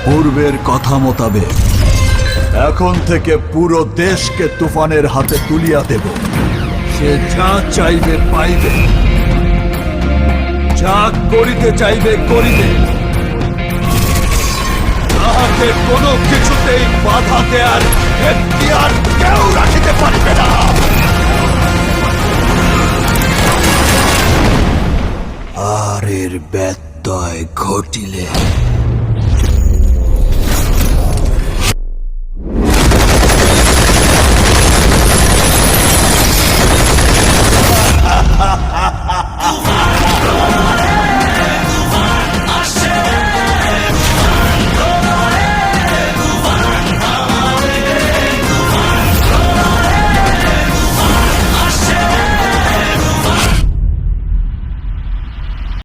পূর্বের কথা মোতাবেক এখন থেকে পুরো দেশকে তুফানের হাতে তুলিয়া দেব। সে যা চাইবে পাইবে, যা করিতে চাইবে করিবে, তাহাকে কোনো কিছুতেই বাধা দেয়ার এখতিয়ার কেউ রাখিতে পারিবে না। আর এর ব্যত্যয় ঘটিলে